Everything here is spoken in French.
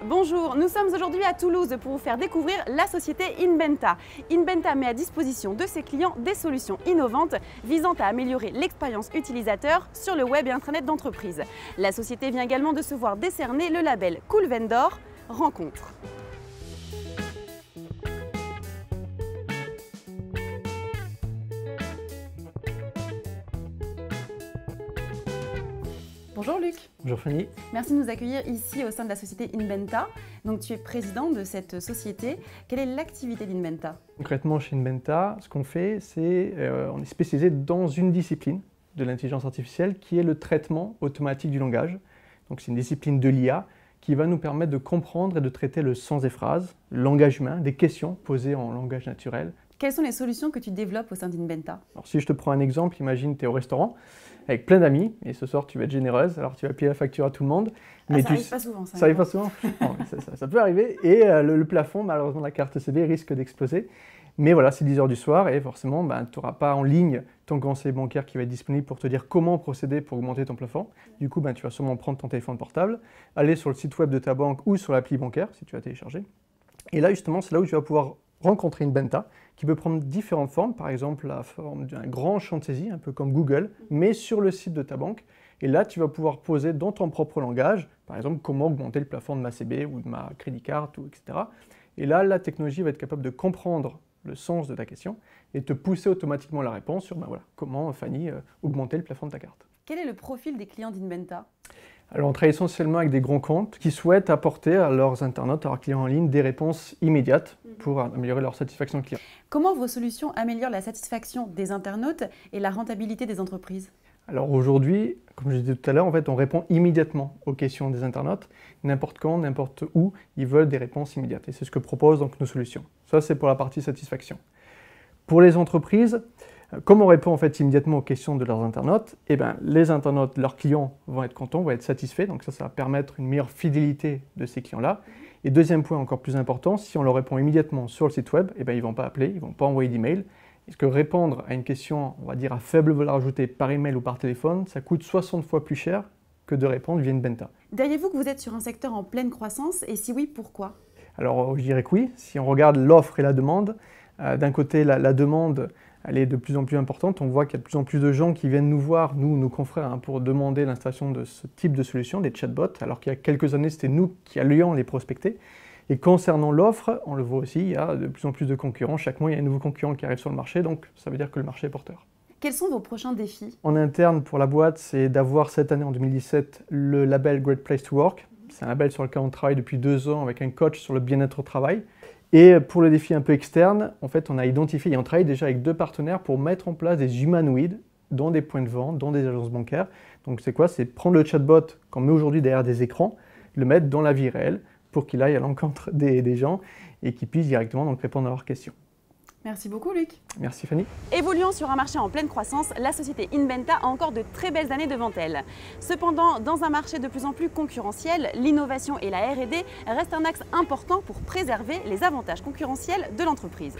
Bonjour, nous sommes aujourd'hui à Toulouse pour vous faire découvrir la société Inbenta. Inbenta met à disposition de ses clients des solutions innovantes visant à améliorer l'expérience utilisateur sur le web et intranet d'entreprise. La société vient également de se voir décerner le label Cool Vendor Rencontre. Bonjour Luc. Bonjour Fanny. Merci de nous accueillir ici au sein de la société Inbenta. Donc tu es président de cette société. Quelle est l'activité d'Inbenta? Concrètement chez Inbenta, ce qu'on fait, c'est on est spécialisé dans une discipline de l'intelligence artificielle qui est le traitement automatique du langage. Donc c'est une discipline de l'IA qui va nous permettre de comprendre et de traiter le sens des phrases, le langage humain, des questions posées en langage naturel. Quelles sont les solutions que tu développes au sein d'Inbenta? Alors si je te prends un exemple, imagine tu es au restaurant avec plein d'amis et ce soir tu vas être généreuse, alors tu vas payer la facture à tout le monde. Mais ça n'arrive pas souvent. Ça arrive pas souvent. Non, ça peut arriver et le plafond, malheureusement la carte SD risque d'exploser. Mais voilà, c'est 10 h du soir et forcément tu n'auras pas en ligne ton conseiller bancaire qui va être disponible pour te dire comment procéder pour augmenter ton plafond. Du coup, tu vas sûrement prendre ton téléphone portable, aller sur le site web de ta banque ou sur l'appli bancaire si tu as téléchargé. Et là justement, c'est là où tu vas pouvoir rencontrer Inbenta qui peut prendre différentes formes, par exemple la forme d'un grand champ de saisie, un peu comme Google, mais sur le site de ta banque. Et là, tu vas pouvoir poser dans ton propre langage, par exemple, comment augmenter le plafond de ma CB ou de ma crédit card, etc. Et là, la technologie va être capable de comprendre le sens de ta question et te pousser automatiquement la réponse sur comment, Fanny, augmenter le plafond de ta carte. Quel est le profil des clients d'Inbenta? Alors, on travaille essentiellement avec des grands comptes qui souhaitent apporter à leurs internautes, à leurs clients en ligne, des réponses immédiates pour améliorer leur satisfaction client. Comment vos solutions améliorent la satisfaction des internautes et la rentabilité des entreprises? Alors aujourd'hui, comme je disais tout à l'heure, en fait, on répond immédiatement aux questions des internautes, n'importe quand, n'importe où, ils veulent des réponses immédiates. Et c'est ce que proposent donc nos solutions. Ça, c'est pour la partie satisfaction. Pour les entreprises, comme on répond en fait immédiatement aux questions de leurs internautes, les internautes, leurs clients vont être contents, vont être satisfaits. Donc ça va permettre une meilleure fidélité de ces clients-là. Et deuxième point encore plus important, si on leur répond immédiatement sur le site web, ils ne vont pas appeler, ils ne vont pas envoyer d'email. Parce que répondre à une question, on va dire à faible valeur ajoutée par email ou par téléphone, ça coûte 60 fois plus cher que de répondre via Inbenta. Diriez-vous que vous êtes sur un secteur en pleine croissance et si oui, pourquoi? Alors je dirais que oui. Si on regarde l'offre et la demande, d'un côté la demande elle est de plus en plus importante. On voit qu'il y a de plus en plus de gens qui viennent nous voir, nous, nos confrères, pour demander l'installation de ce type de solution, des chatbots, alors qu'il y a quelques années, c'était nous qui allions les prospecter. Et concernant l'offre, on le voit aussi, il y a de plus en plus de concurrents. Chaque mois, il y a un nouveau concurrent qui arrive sur le marché, donc ça veut dire que le marché est porteur. Quels sont vos prochains défis? En interne, pour la boîte, c'est d'avoir cette année, en 2017, le label Great Place to Work. C'est un label sur lequel on travaille depuis 2 ans avec un coach sur le bien-être au travail. Et pour le défi un peu externe, en fait, on a identifié et on travaille déjà avec 2 partenaires pour mettre en place des humanoïdes dans des points de vente, dans des agences bancaires. Donc c'est quoi? C'est prendre le chatbot qu'on met aujourd'hui derrière des écrans, le mettre dans la vie réelle pour qu'il aille à l'encontre des gens et qu'il puisse directement donc répondre à leurs questions. Merci beaucoup Luc. Merci Fanny. Évoluant sur un marché en pleine croissance, la société Inbenta a encore de très belles années devant elle. Cependant, dans un marché de plus en plus concurrentiel, l'innovation et la R&D restent un axe important pour préserver les avantages concurrentiels de l'entreprise.